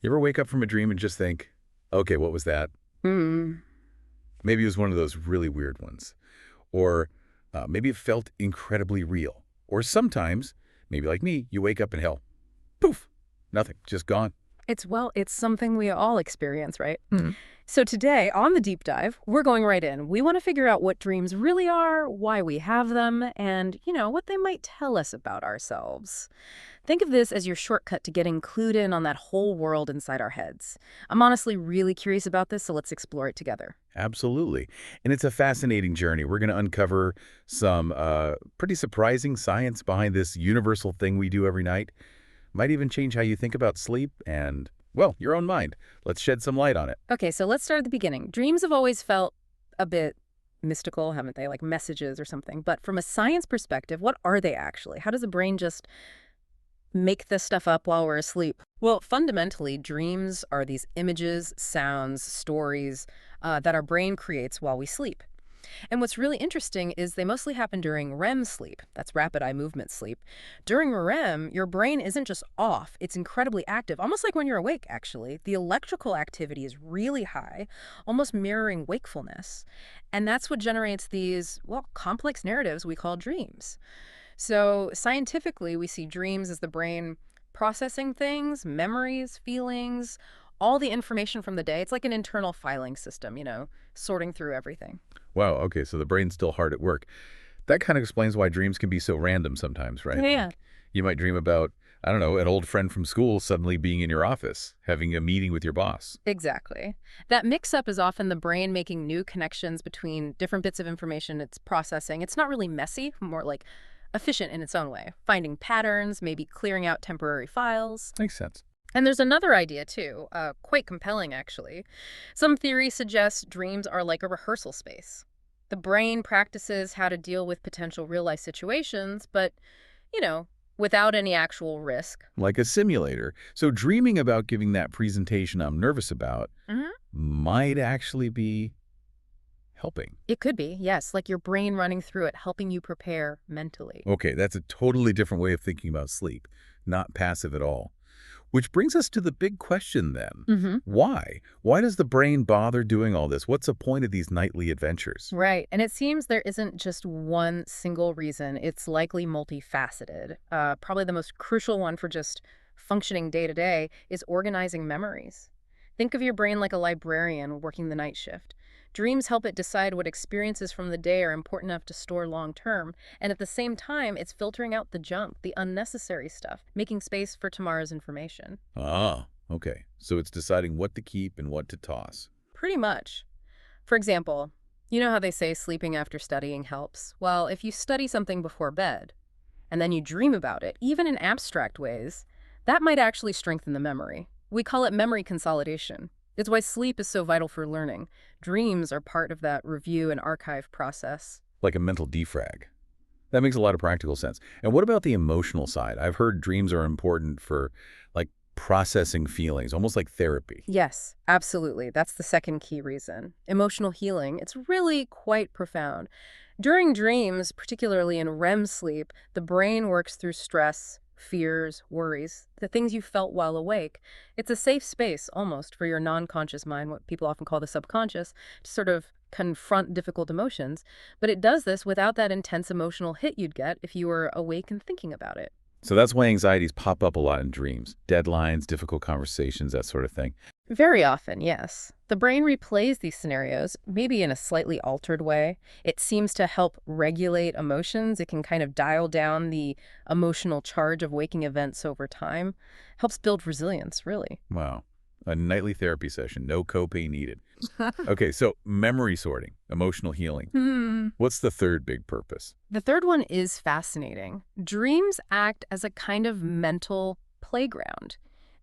You ever wake up from a dream and just think, okay, what was that? Hmm. Maybe it was one of those really weird ones. Or maybe it felt incredibly real. Or sometimes, maybe like me, you wake up and hell, poof, nothing, just gone. It's something we all experience, right? So today, on the deep dive, we're going right in. We want to figure out what dreams really are, why we have them, and, what they might tell us about ourselves. Think of this as your shortcut to getting clued in on that whole world inside our heads. I'm honestly really curious about this, so let's explore it together. Absolutely. And it's a fascinating journey. We're going to uncover some pretty surprising science behind this universal thing we do every night. Might even change how you think about sleep and, well, your own mind. Let's shed some light on it. Okay, so let's start at the beginning. Dreams have always felt a bit mystical, haven't they? Like messages or something. But from a science perspective, what are they actually? How does the brain just make this stuff up while we're asleep? Well, fundamentally, dreams are these images, sounds, stories that our brain creates while we sleep. And what's really interesting is they mostly happen during REM sleep. That's rapid eye movement sleep. During REM, your brain isn't just off, it's incredibly active, almost like when you're awake, actually. The electrical activity is really high, almost mirroring wakefulness. And that's what generates these, well, complex narratives we call dreams. So scientifically, we see dreams as the brain processing things, memories, feelings, all the information from the day. It's like an internal filing system, sorting through everything. Wow, okay, so the brain's still hard at work. That kind of explains why dreams can be so random sometimes, right? Yeah. Like, you might dream about, I don't know, an old friend from school suddenly being in your office, having a meeting with your boss. Exactly. That mix-up is often the brain making new connections between different bits of information it's processing. It's not really messy, more like efficient in its own way, finding patterns, maybe clearing out temporary files. Makes sense. And there's another idea, too, quite compelling, actually. Some theories suggest dreams are like a rehearsal space. The brain practices how to deal with potential real-life situations, but, you know, without any actual risk. Like a simulator. So dreaming about giving that presentation I'm nervous about Hmm. might actually be helping. It could be, yes, like your brain running through it, helping you prepare mentally. Okay, that's a totally different way of thinking about sleep, not passive at all. Which brings us to the big question then. Hmm. Why? Why does the brain bother doing all this? What's the point of these nightly adventures? Right. And it seems there isn't just one single reason. It's likely multifaceted. Probably the most crucial one for just functioning day to day is organizing memories. Think of your brain like a librarian working the night shift. Dreams help it decide what experiences from the day are important enough to store long term. And at the same time, it's filtering out the junk, the unnecessary stuff, making space for tomorrow's information. Ah, okay. So it's deciding what to keep and what to toss. Pretty much. For example, you know how they say sleeping after studying helps? Well, if you study something before bed and then you dream about it, even in abstract ways, that might actually strengthen the memory. We call it memory consolidation. It's why sleep is so vital for learning. Dreams are part of that review and archive process. Like a mental defrag. That makes a lot of practical sense. And what about the emotional side? I've heard dreams are important for, like, processing feelings, almost like therapy. Yes, absolutely. That's the second key reason. Emotional healing, it's really quite profound. During dreams, particularly in REM sleep, the brain works through stress, fears, worries, the things you felt while awake. It's a safe space, almost, for your non-conscious mind, what people often call the subconscious, to sort of confront difficult emotions. But it does this without that intense emotional hit you'd get if you were awake and thinking about it. So that's why anxieties pop up a lot in dreams. Deadlines, difficult conversations, that sort of thing. Very often, yes. The brain replays these scenarios, maybe in a slightly altered way. It seems to help regulate emotions. It can kind of dial down the emotional charge of waking events over time. Helps build resilience, really. Wow. A nightly therapy session, no copay needed. Okay, so memory sorting, emotional healing. What's the third big purpose? The third one is fascinating. Dreams act as a kind of mental playground.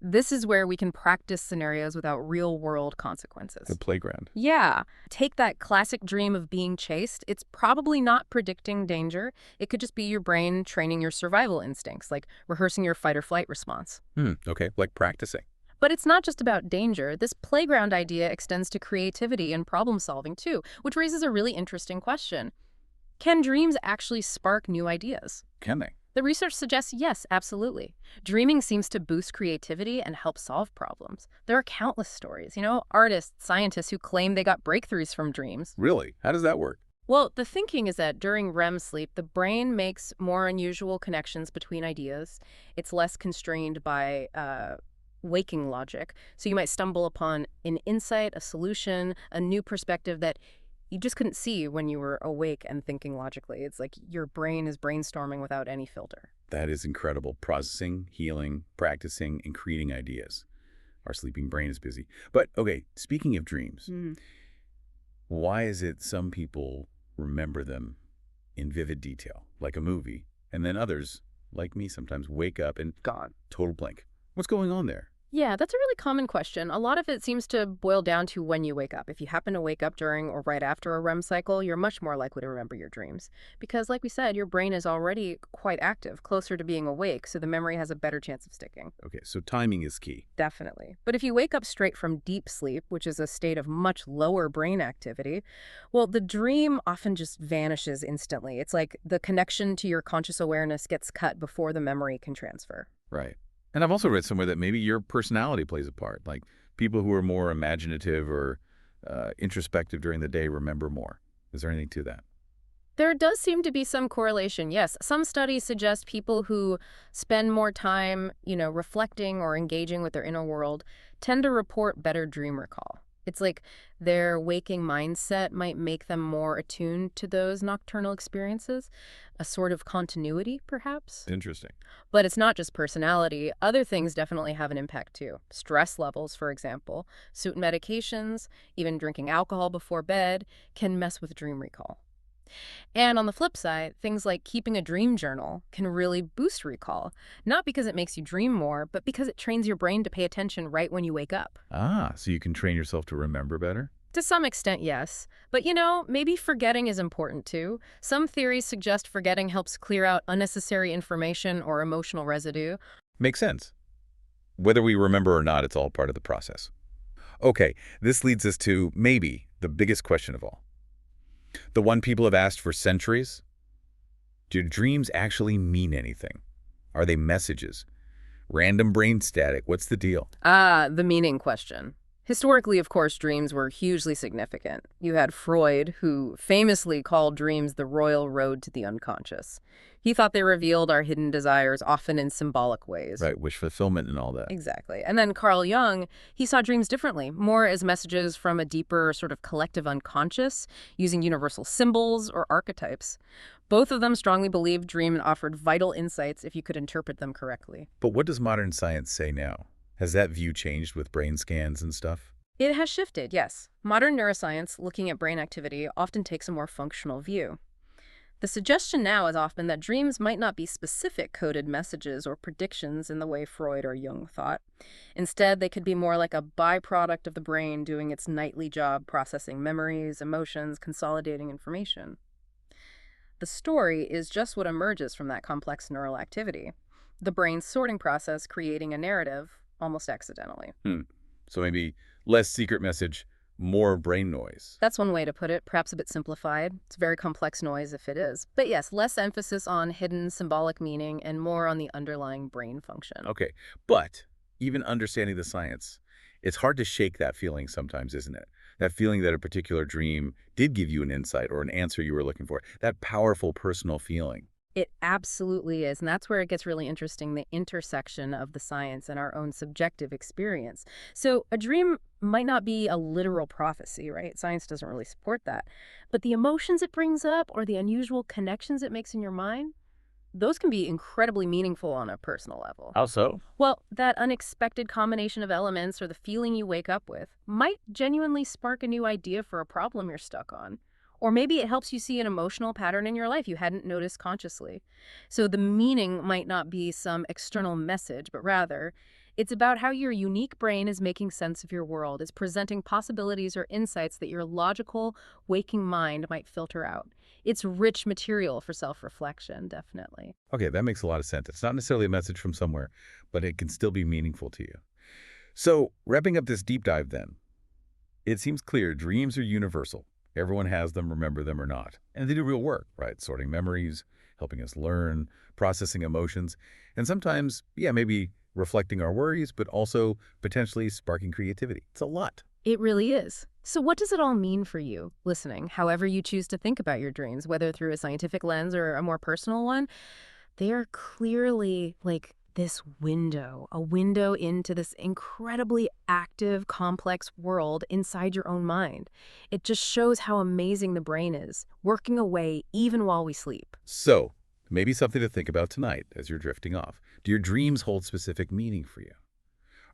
This is where we can practice scenarios without real-world consequences. The playground. Yeah. Take that classic dream of being chased. It's probably not predicting danger. It could just be your brain training your survival instincts, like rehearsing your fight or flight response. Okay, like practicing. But it's not just about danger. This playground idea extends to creativity and problem solving too, which raises a really interesting question. Can dreams actually spark new ideas? Can they? The research suggests yes, absolutely. Dreaming seems to boost creativity and help solve problems. There are countless stories, artists, scientists who claim they got breakthroughs from dreams. Really? How does that work? Well, the thinking is that during REM sleep, the brain makes more unusual connections between ideas. It's less constrained by waking logic. So you might stumble upon an insight, a solution, a new perspective that you just couldn't see when you were awake and thinking logically. It's like your brain is brainstorming without any filter. That is incredible. Processing, healing, practicing, and creating ideas. Our sleeping brain is busy. But, okay, speaking of dreams, why is it some people remember them in vivid detail, like a movie, and then others, like me sometimes, wake up and Gone. total blank? What's going on there? Yeah, that's a really common question. A lot of it seems to boil down to when you wake up. If you happen to wake up during or right after a REM cycle, you're much more likely to remember your dreams. Because, like we said, your brain is already quite active, closer to being awake, so the memory has a better chance of sticking. Okay, so timing is key. Definitely. But if you wake up straight from deep sleep, which is a state of much lower brain activity, well, the dream often just vanishes instantly. It's like the connection to your conscious awareness gets cut before the memory can transfer. Right. And I've also read somewhere that maybe your personality plays a part. Like people who are more imaginative or introspective during the day remember more. Is there anything to that? There does seem to be some correlation, yes. Some studies suggest people who spend more time, reflecting or engaging with their inner world tend to report better dream recall. It's like their waking mindset might make them more attuned to those nocturnal experiences, a sort of continuity, perhaps. Interesting. But it's not just personality. Other things definitely have an impact too. Stress levels, for example, certain medications, even drinking alcohol before bed can mess with dream recall. And on the flip side, things like keeping a dream journal can really boost recall, not because it makes you dream more, but because it trains your brain to pay attention right when you wake up. Ah, so you can train yourself to remember better? To some extent, yes. But maybe forgetting is important too. Some theories suggest forgetting helps clear out unnecessary information or emotional residue. Makes sense. Whether we remember or not, it's all part of the process. Okay, this leads us to maybe the biggest question of all. The one people have asked for centuries. Do dreams actually mean anything? Are they messages? Random brain static? What's the deal? Ah, the meaning question. Historically, of course, dreams were hugely significant. You had Freud, who famously called dreams the royal road to the unconscious. He thought they revealed our hidden desires, often in symbolic ways. Right, wish fulfillment and all that. Exactly. And then Carl Jung, he saw dreams differently, more as messages from a deeper sort of collective unconscious, using universal symbols or archetypes. Both of them strongly believed dreams offered vital insights if you could interpret them correctly. But what does modern science say now? Has that view changed with brain scans and stuff? It has shifted, yes. Modern neuroscience, looking at brain activity, often takes a more functional view. The suggestion now is often that dreams might not be specific coded messages or predictions in the way Freud or Jung thought. Instead, they could be more like a byproduct of the brain doing its nightly job processing memories, emotions, consolidating information. The story is just what emerges from that complex neural activity. The brain's sorting process creating a narrative, almost accidentally. So maybe less secret message, more brain noise. That's one way to put it, perhaps a bit simplified. It's very complex noise if it is. But yes, less emphasis on hidden symbolic meaning and more on the underlying brain function. Okay, but even understanding the science, it's hard to shake that feeling sometimes, isn't it? That feeling that a particular dream did give you an insight or an answer you were looking for. That powerful personal feeling. It absolutely is, and that's where it gets really interesting, the intersection of the science and our own subjective experience. So a dream might not be a literal prophecy, right? Science doesn't really support that. But the emotions it brings up or the unusual connections it makes in your mind, those can be incredibly meaningful on a personal level. How so? Well, that unexpected combination of elements or the feeling you wake up with might genuinely spark a new idea for a problem you're stuck on. Or maybe it helps you see an emotional pattern in your life you hadn't noticed consciously. So the meaning might not be some external message, but rather, it's about how your unique brain is making sense of your world, is presenting possibilities or insights that your logical, waking mind might filter out. It's rich material for self-reflection, definitely. Okay, that makes a lot of sense. It's not necessarily a message from somewhere, but it can still be meaningful to you. So, wrapping up this deep dive then, it seems clear dreams are universal. Everyone has them, remember them or not. And they do real work, right? Sorting memories, helping us learn, processing emotions, and sometimes, yeah, maybe reflecting our worries, but also potentially sparking creativity. It's a lot. It really is. So what does it all mean for you, listening, however you choose to think about your dreams, whether through a scientific lens or a more personal one? They are clearly like this window, a window into this incredibly active, complex world inside your own mind. It just shows how amazing the brain is, working away even while we sleep. So, maybe something to think about tonight as you're drifting off. Do your dreams hold specific meaning for you?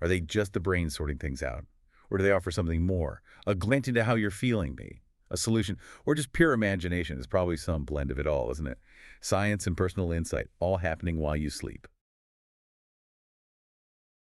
Are they just the brain sorting things out? Or do they offer something more? A glint into how you're feeling, maybe? A solution? Or just pure imagination? It's probably some blend of it all, isn't it? Science and personal insight, all happening while you sleep.